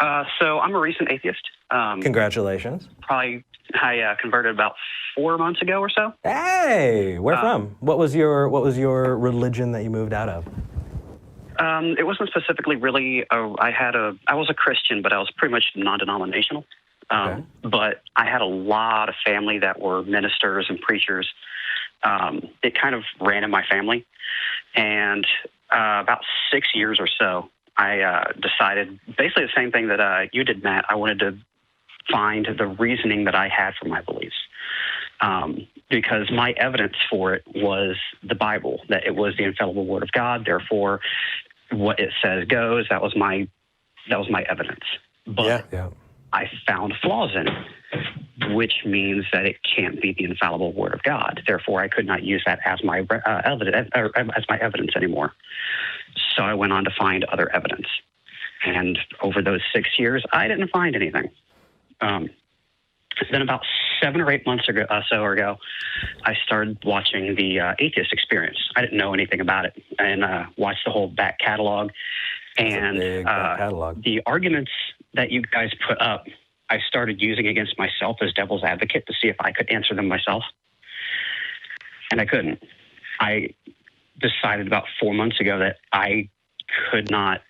So I'm a recent atheist. Congratulations. I converted about 4 months ago or so. Hey, where from? What was your religion that you moved out of? It wasn't specifically really. I was a Christian, but I was pretty much non-denominational. Okay. But I had a lot of family that were ministers and preachers. It kind of ran in my family, and about 6 years or so, I decided basically the same thing that you did, Matt. I wanted to find the reasoning that I had for my beliefs, because my evidence for it was the Bible, that it was the infallible Word of God. Therefore, what it says goes. That was my evidence. But Yeah. I found flaws in it, which means that it can't be the infallible Word of God. Therefore, I could not use that as my evidence anymore. So I went on to find other evidence, and over those 6 years, I didn't find anything. Then about 7 or 8 months ago, I started watching the Atheist Experience. I didn't know anything about it, and watched the whole back catalog. And big back catalog. The arguments that you guys put up, I started using against myself as devil's advocate to see if I could answer them myself. And I couldn't. I decided about 4 months ago that I could not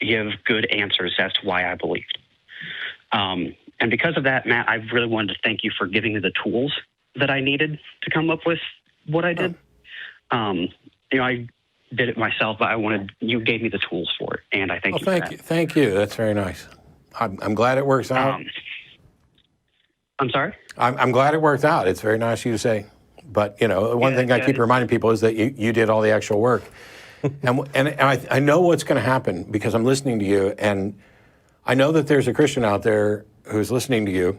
give good answers as to why I believed. And because of that, Matt, I really wanted to thank you for giving me the tools that I needed to come up with what I did. I did it myself, but you gave me the tools for it, and I thank you for that. Thank you. That's very nice. I'm glad it works out. I'm sorry? I'm glad it worked out. It's very nice of you to say. But, one thing I keep reminding people is that you did all the actual work. and I know what's going to happen because I'm listening to you, and I know that there's a Christian out there who's listening to you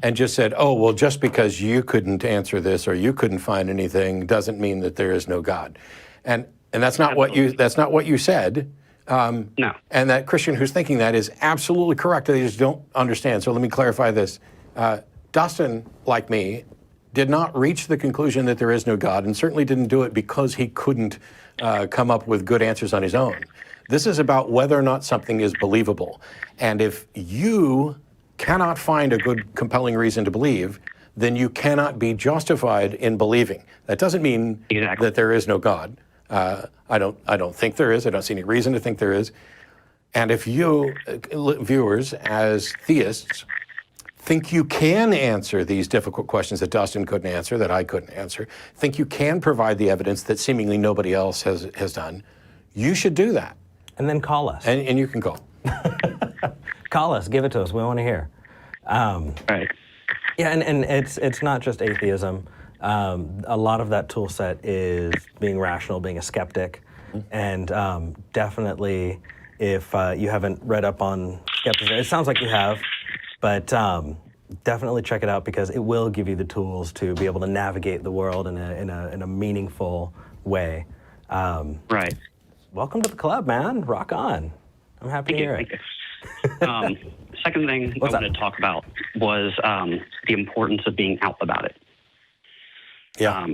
and just said, oh, well, just because you couldn't answer this or you couldn't find anything doesn't mean that there is no God. And that's not what you said. No. And that Christian who's thinking that is absolutely correct. They just don't understand. So let me clarify this. Dustin, like me, did not reach the conclusion that there is no God, and certainly didn't do it because he couldn't come up with good answers on his own. This is about whether or not something is believable. And if you cannot find a good, compelling reason to believe, then you cannot be justified in believing. That doesn't mean that there is no God. I don't think there is. I don't see any reason to think there is. And if you, viewers, as theists, think you can answer these difficult questions that Dustin couldn't answer, that I couldn't answer, think you can provide the evidence that seemingly nobody else has done, you should do that. And then call us. And you can call. Call us. Give it to us. We want to hear. Right. Yeah, and it's not just atheism. A lot of that tool set is being rational, being a skeptic. And definitely, if you haven't read up on skepticism, it sounds like you have, but definitely check it out because it will give you the tools to be able to navigate the world in a meaningful way. Right. Welcome to the club, man. Rock on. I'm happy to hear it. Second thing I wanted to talk about was the importance of being out about it. Yeah.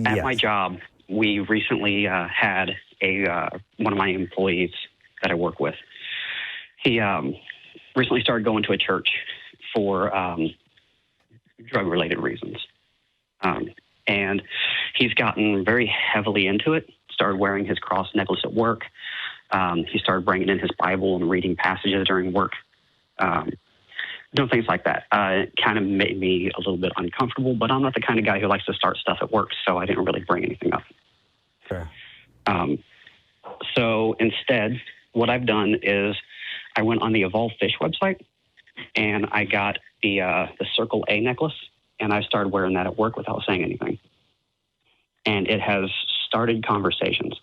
At my job, we recently had one of my employees that I work with. He recently started going to a church for drug-related reasons. And he's gotten very heavily into it, started wearing his cross necklace at work. He started bringing in his Bible and reading passages during work. Doing things like that. It kind of made me a little bit uncomfortable, but I'm not the kind of guy who likes to start stuff at work, so I didn't really bring anything up. Sure. So instead, what I've done is I went on the Evolve Fish website, and I got the Circle A necklace, and I started wearing that at work without saying anything. And it has started conversations.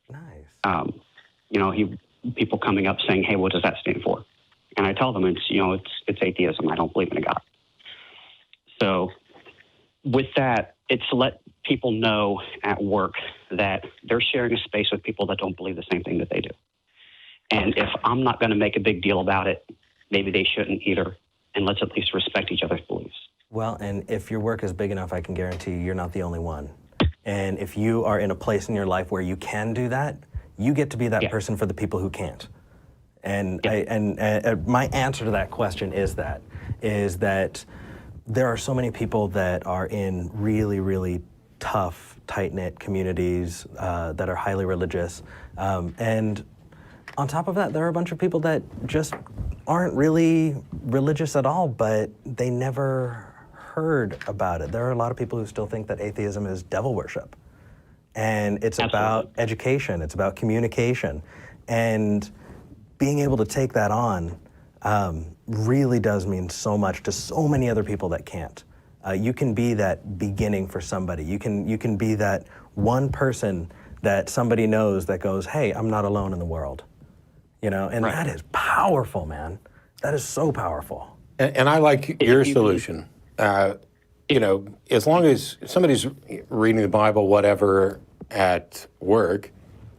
Nice. People coming up saying, hey, what does that stand for? And I tell them it's atheism. I don't believe in a God. So with that, it's to let people know at work that they're sharing a space with people that don't believe the same thing that they do. And if I'm not going to make a big deal about it, maybe they shouldn't either. And let's at least respect each other's beliefs. Well, and if your work is big enough, I can guarantee you're not the only one. And if you are in a place in your life where you can do that, you get to be that person for the people who can't. And my answer to that question is that there are so many people that are in really, really tough, tight-knit communities that are highly religious. And on top of that, there are a bunch of people that just aren't really religious at all, but they never heard about it. There are a lot of people who still think that atheism is devil worship. And it's about education, it's about communication. And being able to take that on really does mean so much to so many other people that can't. You can be that beginning for somebody. You can be that one person that somebody knows that goes, hey, I'm not alone in the world. And that is powerful, man. That is so powerful. And I like your solution. As long as somebody's reading the Bible, whatever, at work,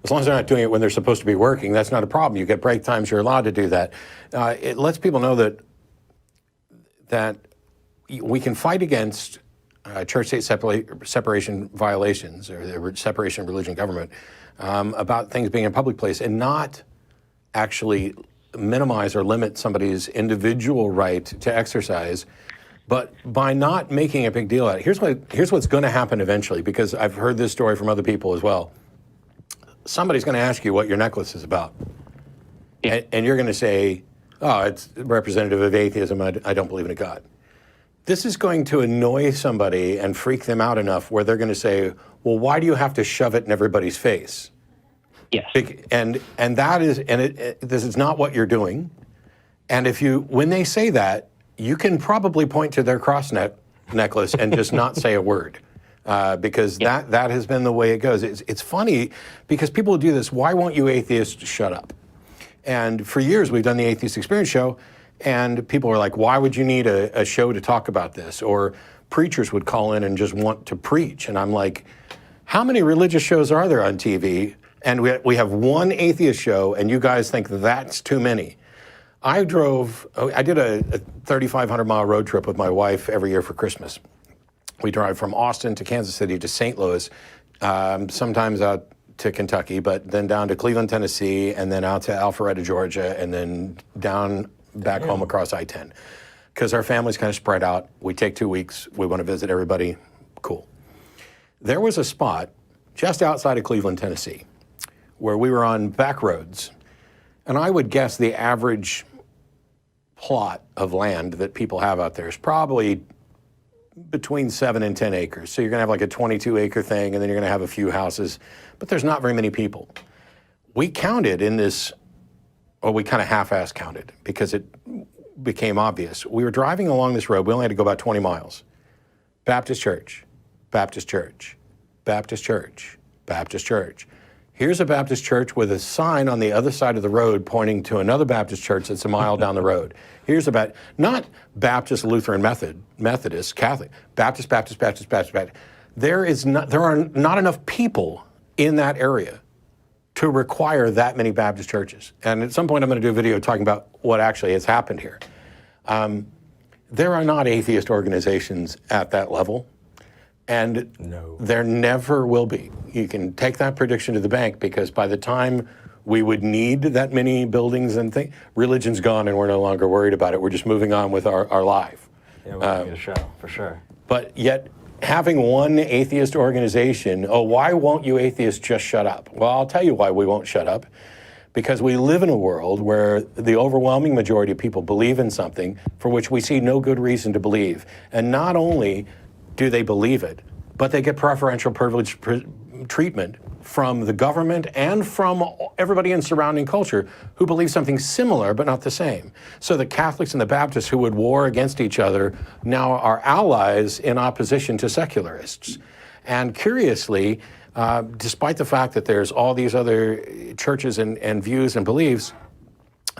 as long as they're not doing it when they're supposed to be working, that's not a problem. You get break times, you're allowed to do that. It lets people know that we can fight against church-state separation violations, or the separation of religion and government, about things being in a public place, and not actually minimize or limit somebody's individual right to exercise. But by not making a big deal out of it, here's what's going to happen eventually, because I've heard this story from other people as well. Somebody's going to ask you what your necklace is about. And you're going to say, oh, it's representative of atheism. I don't believe in a God. This is going to annoy somebody and freak them out enough where they're going to say, well, why do you have to shove it in everybody's face? Yes. And this is not what you're doing. And when they say that, you can probably point to their cross necklace and just not say a word. Because that has been the way it goes. It's funny because people do this. Why won't you atheists shut up? And for years we've done the Atheist Experience show, and people are like, why would you need a show to talk about this? Or preachers would call in and just want to preach. And I'm like, how many religious shows are there on TV? And we have one atheist show, and you guys think that's too many. I did a 3,500-mile road trip with my wife every year for Christmas. We drive from Austin to Kansas City to St. Louis, sometimes out to Kentucky, but then down to Cleveland, Tennessee, and then out to Alpharetta, Georgia, and then down back home across I-10. Because our family's kind of spread out. We take 2 weeks. We want to visit everybody. Cool. There was a spot just outside of Cleveland, Tennessee, where we were on back roads. And I would guess the average plot of land that people have out there is probably between 7 and 10 acres. So you're going to have like a 22-acre thing, and then you're going to have a few houses, but there's not very many people. We counted in this, we kind of half-ass counted because it became obvious. We were driving along this road. We only had to go about 20 miles. Baptist church, Baptist church, Baptist church, Baptist church. Here's a Baptist church with a sign on the other side of the road pointing to another Baptist church that's a mile down the road. Here's not Baptist, Lutheran, Methodist, Catholic, Baptist. There are not enough people in that area to require that many Baptist churches. And at some point I'm going to do a video talking about what actually has happened here. There are not atheist organizations at that level. And there never will be. You can take that prediction to the bank, because by the time we would need that many buildings and things, religion's gone and we're no longer worried about it. We're just moving on with our life. Yeah, we'll need a show, for sure. But yet, having one atheist organization, why won't you atheists just shut up? Well, I'll tell you why we won't shut up. Because we live in a world where the overwhelming majority of people believe in something for which we see no good reason to believe. And not only do they believe it, but they get preferential privilege treatment from the government and from everybody in surrounding culture who believe something similar but not the same. So the Catholics and the Baptists who would war against each other now are allies in opposition to secularists. And curiously, despite the fact that there's all these other churches and views and beliefs,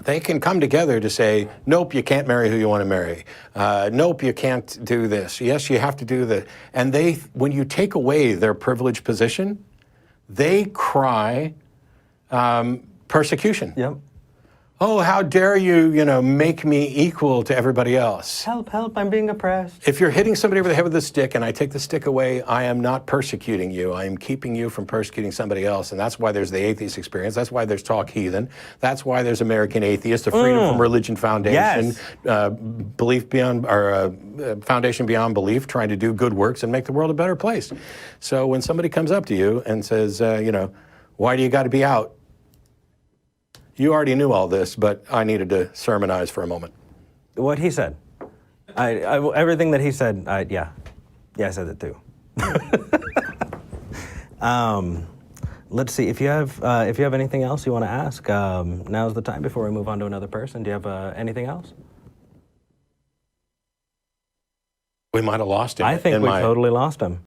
they can come together to say, nope, you can't marry who you want to marry. Nope, you can't do this. Yes, you have to do that. And when you take away their privileged position, they cry persecution. Yep. oh, how dare you, make me equal to everybody else. Help, help, I'm being oppressed. If you're hitting somebody over the head with a stick and I take the stick away, I am not persecuting you. I am keeping you from persecuting somebody else. And that's why there's the atheist experience. That's why there's Talk Heathen. That's why there's American Atheist, a Freedom from Religion Foundation, Belief Beyond, or Foundation Beyond Belief, trying to do good works and make the world a better place. So when somebody comes up to you and says, why do you got to be out? You already knew all this, but I needed to sermonize for a moment. What he said. Everything that he said, yeah, I said it too. Let's see, if you have anything else you want to ask, now's the time before we move on to another person. Do you have anything else? We might have lost him. I think we totally lost him.